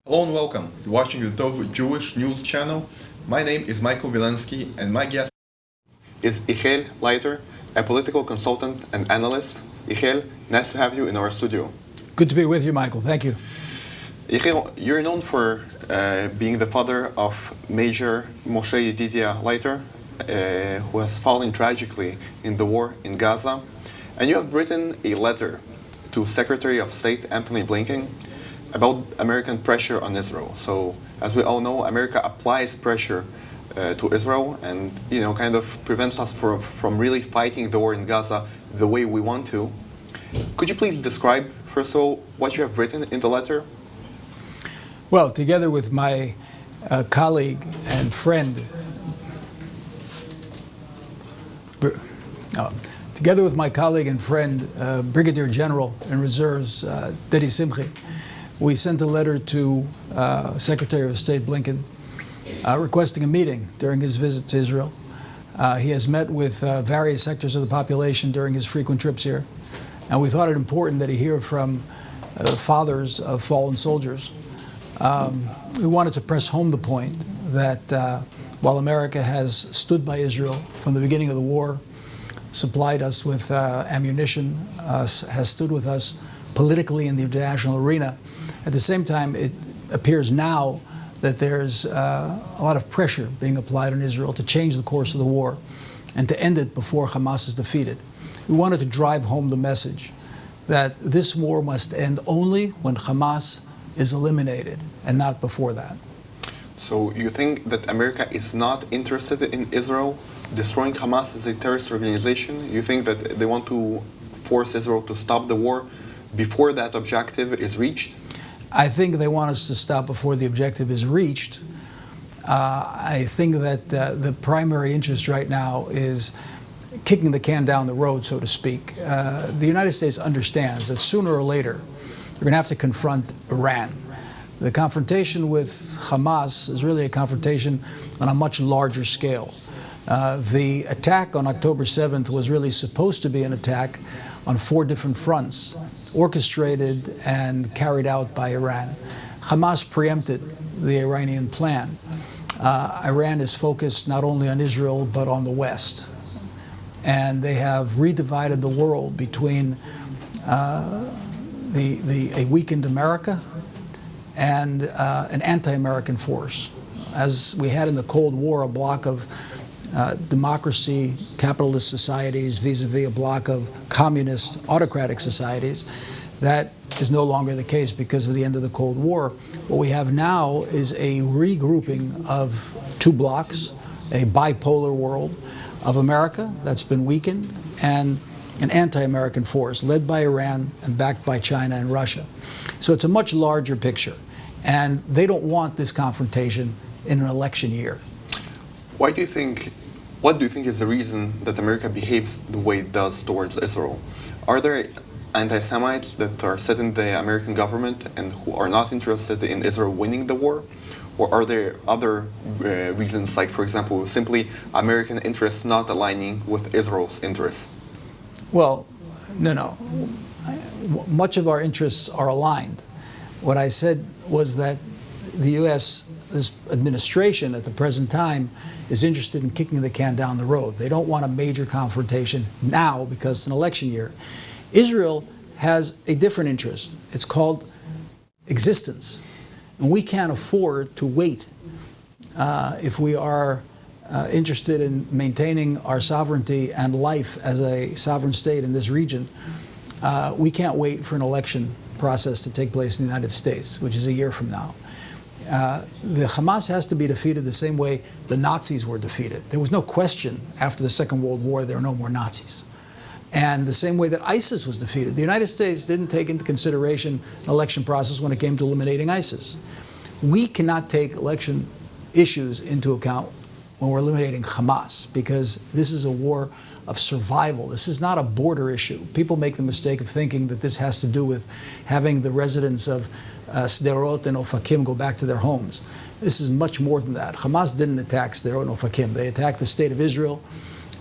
Hello and welcome. You're watching the Tov Jewish News Channel. My name is Michael Vilensky and my guest is Yechiel, Leiter, a political consultant and analyst. Yechiel, nice to have you in our studio. Good to be with you, Michael. Thank you. Yechiel, you're known for being the father of Major Moshe Yedidia Leiter, who has fallen tragically in the war in Gaza. And you have written a letter to Secretary of State Anthony Blinken about American pressure on Israel. So, as we all know, America applies pressure to Israel and, kind of prevents us from really fighting the war in Gaza the way we want to. Could you please describe, first of all, what you have written in the letter? Well, together with my colleague and friend, Brigadier General in Reserves, Dedi Simchi, we sent a letter to Secretary of State Blinken requesting a meeting during his visit to Israel. He has met with various sectors of the population during his frequent trips here, and we thought it important that he hear from fathers of fallen soldiers. We wanted to press home the point that while America has stood by Israel from the beginning of the war, supplied us with ammunition, has stood with us politically in the international arena, at the same time, it appears now that there's a lot of pressure being applied on Israel to change the course of the war and to end it before Hamas is defeated. We wanted to drive home the message that this war must end only when Hamas is eliminated and not before that. So you think that America is not interested in Israel destroying Hamas as a terrorist organization? You think that they want to force Israel to stop the war before that objective is reached? I think they want us to stop before the objective is reached. I think that the primary interest right now is kicking the can down the road, so to speak. The United States understands that sooner or later we're going to have to confront Iran. The confrontation with Hamas is really a confrontation on a much larger scale. The attack on October 7th was really supposed to be an attack on 4 different fronts, orchestrated and carried out by Iran. Hamas preempted the Iranian plan. Iran is focused not only on Israel but on the West. And they have redivided the world between a weakened America and an anti-American force. As we had in the Cold War, a block of democracy, capitalist societies vis-a-vis a block of communist, autocratic societies. That is no longer the case because of the end of the Cold War. What we have now is a regrouping of 2 blocks, a bipolar world of America that's been weakened and an anti-American force led by Iran and backed by China and Russia. So it's a much larger picture, and they don't want this confrontation in an election year. What do you think is the reason that America behaves the way it does towards Israel? Are there anti-Semites that are set in the American government and who are not interested in Israel winning the war? Or are there other reasons, like, for example, simply American interests not aligning with Israel's interests? Well, no. Much of our interests are aligned. What I said was that the U.S., this administration at the present time, is interested in kicking the can down the road. They don't want a major confrontation now because it's an election year. Israel has a different interest. It's called existence. And we can't afford to wait if we are interested in maintaining our sovereignty and life as a sovereign state in this region. We can't wait for an election process to take place in the United States, which is a year from now. The Hamas has to be defeated the same way the Nazis were defeated. There was no question after the Second World War there are no more Nazis. And the same way that ISIS was defeated. The United States didn't take into consideration an election process when it came to eliminating ISIS. We cannot take election issues into account when we're eliminating Hamas, because this is a war of survival. This is not a border issue. People make the mistake of thinking that this has to do with having the residents of Sderot and Ofakim go back to their homes. This is much more than that. Hamas didn't attack Sderot and Ofakim. They attacked the state of Israel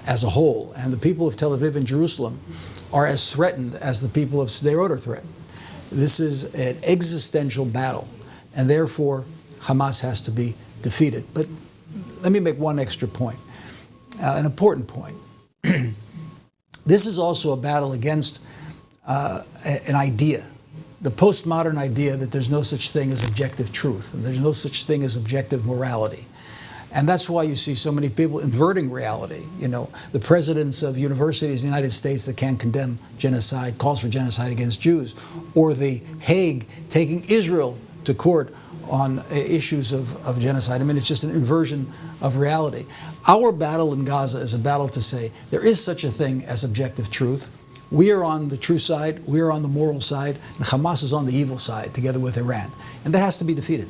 as a whole. And the people of Tel Aviv and Jerusalem are as threatened as the people of Sderot are threatened. This is an existential battle. and therefore Hamas has to be defeated. But let me make one extra point, an important point. This is also a battle against an idea, the postmodern idea that there's no such thing as objective truth, and there's no such thing as objective morality. And that's why you see so many people inverting reality. You know, the presidents of universities in the United States that can't condemn genocide, calls for genocide against Jews, or the Hague taking Israel to court on issues of genocide. I mean, it's just an inversion of reality. Our battle in Gaza is a battle to say there is such a thing as objective truth. We are on the true side, we are on the moral side, and Hamas is on the evil side, together with Iran. And that has to be defeated.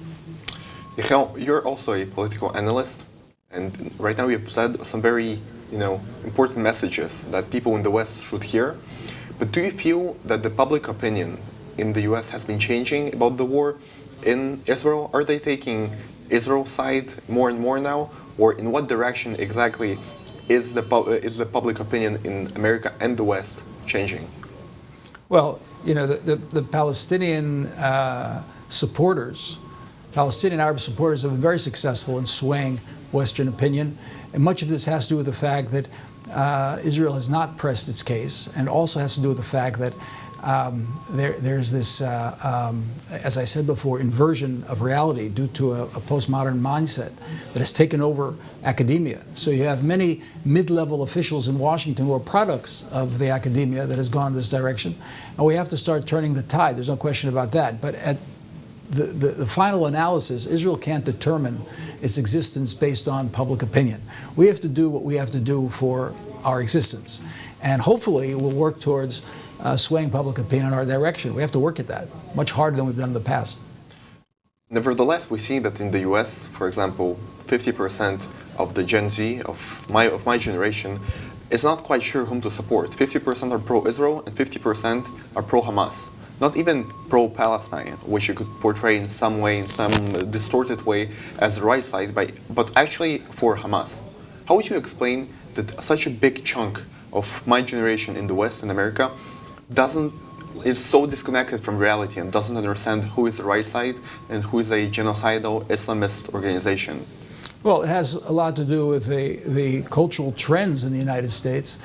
Yechiel, you're also a political analyst, and right now you've said some very, important messages that people in the West should hear. But do you feel that the public opinion in the US has been changing about the war in Israel? Are they taking Israel's side more and more now? Or in what direction exactly is the public opinion in America and the West changing? Well, the Palestinian supporters, Palestinian Arab supporters have been very successful in swaying Western opinion. And much of this has to do with the fact that Israel has not pressed its case, and also has to do with the fact that there's this, as I said before, inversion of reality due to a postmodern mindset that has taken over academia. So you have many mid-level officials in Washington who are products of the academia that has gone in this direction. And we have to start turning the tide. There's no question about that. But at the final analysis, Israel can't determine its existence based on public opinion. We have to do what we have to do for our existence. And hopefully we'll work towards swaying public opinion in our direction. We have to work at that, much harder than we've done in the past. Nevertheless, we see that in the US, for example, 50% of the Gen Z of my generation is not quite sure whom to support. 50% are pro-Israel and 50% are pro-Hamas. Not even pro-Palestine, which you could portray in some way, in some distorted way, as the right side, but actually for Hamas. How would you explain that such a big chunk of my generation in the West, in America, is so disconnected from reality and doesn't understand who is the right side and who is a genocidal Islamist organization? Well, it has a lot to do with the cultural trends in the United States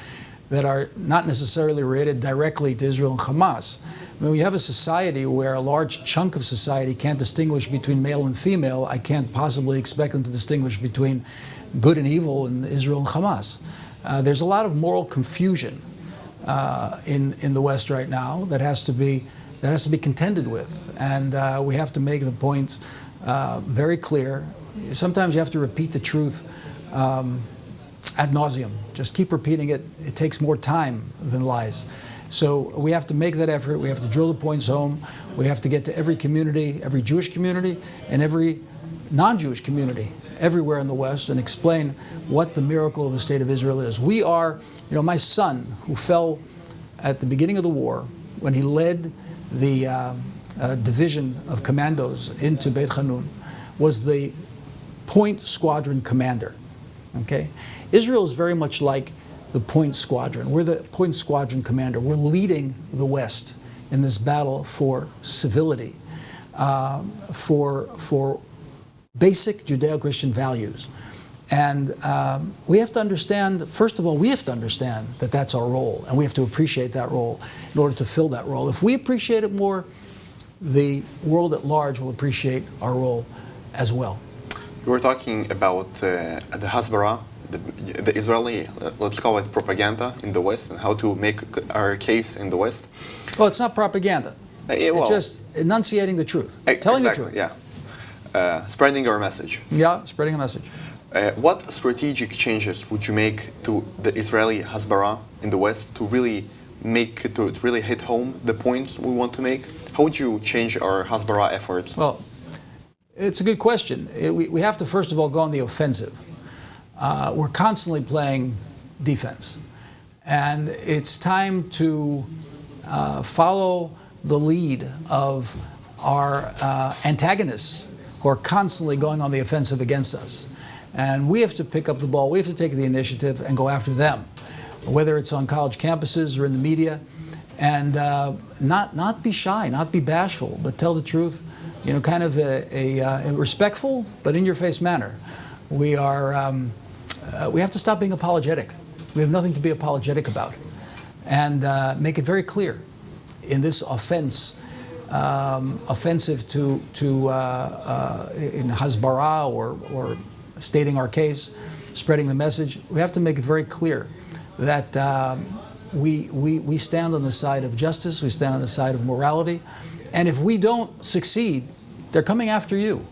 that are not necessarily related directly to Israel and Hamas. I mean, we have a society where a large chunk of society can't distinguish between male and female. I can't possibly expect them to distinguish between good and evil in Israel and Hamas. There's a lot of moral confusion in the West right now that has to be contended with, and we have to make the point very clear. Sometimes you have to repeat the truth ad nauseum. Just keep repeating it. It takes more time than lies. So we have to make that effort. We have to drill the points home. We have to get to every community, every Jewish community, and every non-Jewish community everywhere in the West, and explain what the miracle of the State of Israel is. We are, my son, who fell at the beginning of the war, when he led the division of commandos into Beit Hanun, was the Point Squadron commander. Okay? Israel is very much like the Point Squadron. We're the Point Squadron commander. We're leading the West in this battle for civility, for basic Judeo-Christian values. And we have to understand, first of all, we have to understand that that's our role, and we have to appreciate that role in order to fill that role. If we appreciate it more, the world at large will appreciate our role as well. You were talking about the Hasbara, the Israeli, let's call it propaganda in the West, and how to make our case in the West. Well, it's not propaganda. It's just enunciating the truth, telling the truth. Yeah. Spreading our message. Yeah, spreading a message. What strategic changes would you make to the Israeli Hasbara in the West to really hit home the points we want to make? How would you change our Hasbara efforts? Well, it's a good question. We have to first of all go on the offensive. We're constantly playing defense, and it's time to follow the lead of our antagonists who are constantly going on the offensive against us. And we have to pick up the ball, we have to take the initiative and go after them, whether it's on college campuses or in the media, and not be shy, not be bashful, but tell the truth, kind of a respectful but in-your-face manner. We have to stop being apologetic. We have nothing to be apologetic about, and make it very clear in this offensive to in hasbara or stating our case, spreading the message. We have to make it very clear that we stand on the side of justice. We stand on the side of morality, and if we don't succeed, they're coming after you.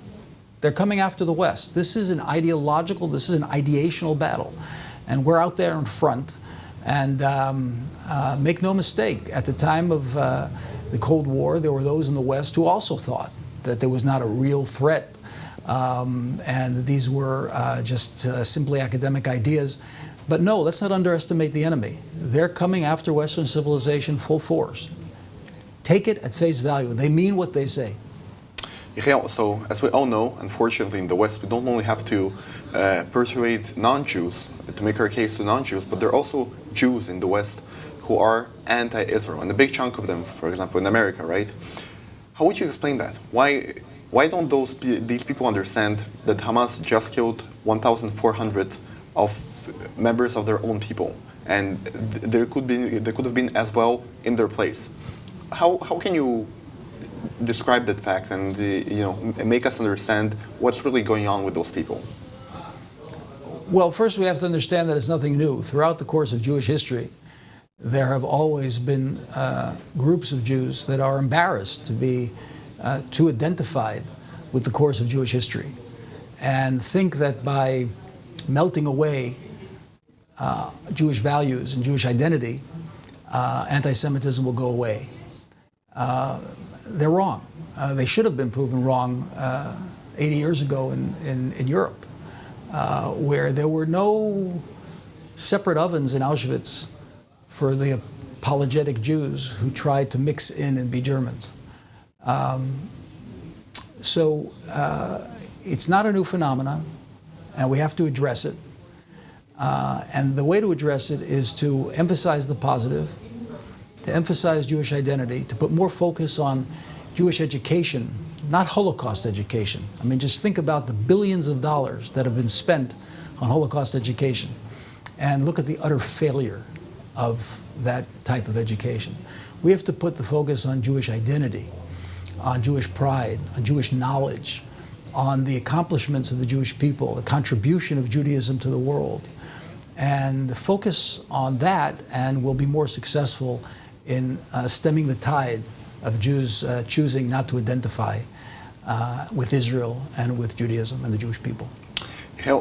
They're coming after the West. This is an ideological, this is an ideational battle. And we're out there in front. And make no mistake, at the time of the Cold War, there were those in the West who also thought that there was not a real threat. And these were just simply academic ideas. But no, let's not underestimate the enemy. They're coming after Western civilization full force. Take it at face value. They mean what they say. Yechiel, so as we all know, unfortunately in the West, we don't only have to persuade non-Jews to make our case to non-Jews, but there are also Jews in the West who are anti-Israel, and a big chunk of them, for example, in America, right? How would you explain that? Why don't these people understand that Hamas just killed 1,400 of members of their own people, and there could have been as well in their place? How can you describe that fact and make us understand what's really going on with those people? Well, first we have to understand that it's nothing new. Throughout the course of Jewish history, there have always been groups of Jews that are embarrassed to be too identified with the course of Jewish history and think that by melting away Jewish values and Jewish identity, anti-Semitism will go away. They're wrong. They should have been proven wrong 80 years ago in Europe, where there were no separate ovens in Auschwitz for the apologetic Jews who tried to mix in and be Germans. So it's not a new phenomenon, and we have to address it. And the way to address it is to emphasize the positive, to emphasize Jewish identity, to put more focus on Jewish education, not Holocaust education. I mean, just think about the billions of dollars that have been spent on Holocaust education and look at the utter failure of that type of education. We have to put the focus on Jewish identity, on Jewish pride, on Jewish knowledge, on the accomplishments of the Jewish people, the contribution of Judaism to the world, and focus on that, and we'll be more successful in stemming the tide of Jews choosing not to identify with Israel and with Judaism and the Jewish people.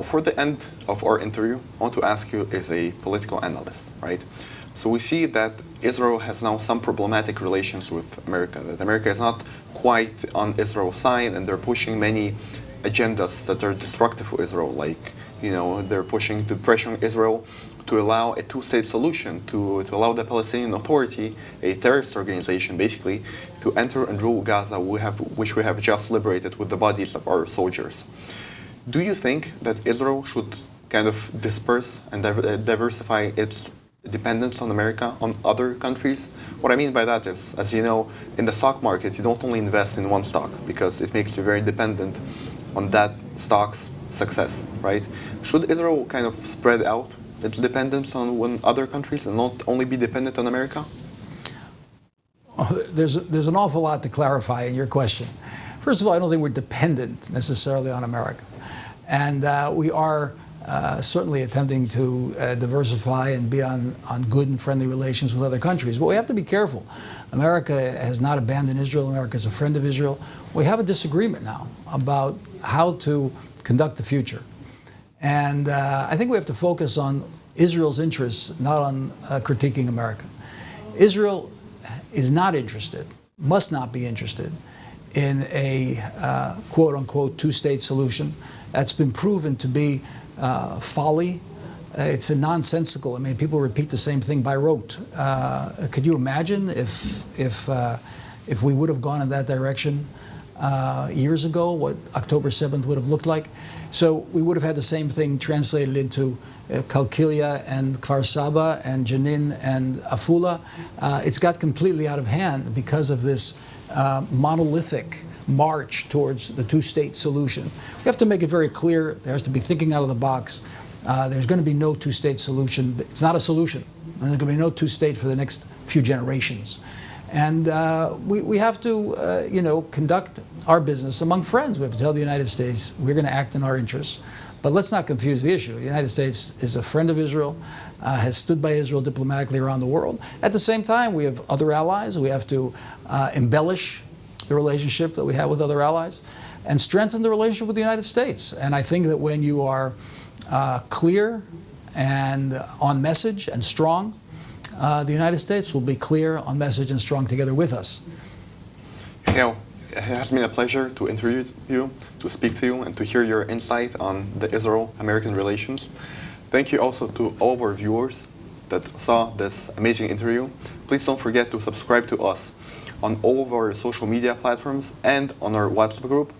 For the end of our interview, I want to ask you as a political analyst, right? So we see that Israel has now some problematic relations with America, that America is not quite on Israel's side, and they're pushing many agendas that are destructive for Israel, like, they're pushing to pressure Israel to allow a two-state solution, to allow the Palestinian Authority, a terrorist organization basically, to enter and rule Gaza, which we have just liberated with the bodies of our soldiers. Do you think that Israel should kind of disperse and diversify its dependence on America, on other countries? What I mean by that is, as you know, in the stock market, you don't only invest in one stock because it makes you very dependent on that stock's success, right? Should Israel kind of spread out its dependence on other countries and not only be dependent on America? There's an awful lot to clarify in your question. First of all, I don't think we're dependent necessarily on America. And we are certainly attempting to diversify and be on good and friendly relations with other countries. But we have to be careful. America has not abandoned Israel. America is a friend of Israel. We have a disagreement now about how to conduct the future. And I think we have to focus on Israel's interests, not on critiquing America. Israel is not interested, must not be interested, in a quote-unquote two-state solution. That's been proven to be folly. It's a nonsensical. I mean, people repeat the same thing by rote. Could you imagine if we would have gone in that direction? years ago, what October 7th would have looked like. So we would have had the same thing translated into Kalkilia and Kfar Saba and Jenin and Afula. It's got completely out of hand because of this monolithic march towards the two-state solution. We have to make it very clear. There has to be thinking out of the box. There's going to be no two-state solution. It's not a solution. There's going to be no two-state for the next few generations. And we have to, conduct our business among friends. We have to tell the United States we're going to act in our interests. But let's not confuse the issue. The United States is a friend of Israel, has stood by Israel diplomatically around the world. At the same time, we have other allies. We have to embellish the relationship that we have with other allies and strengthen the relationship with the United States. And I think that when you are clear and on message and strong, the United States will be clear on message and strong together with us. Yechiel, it has been a pleasure to interview you, to speak to you, and to hear your insight on the Israel-American relations. Thank you also to all of our viewers that saw this amazing interview. Please don't forget to subscribe to us on all of our social media platforms and on our WhatsApp group.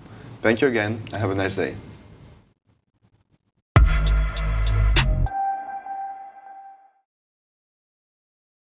Thank you again, and have a nice day.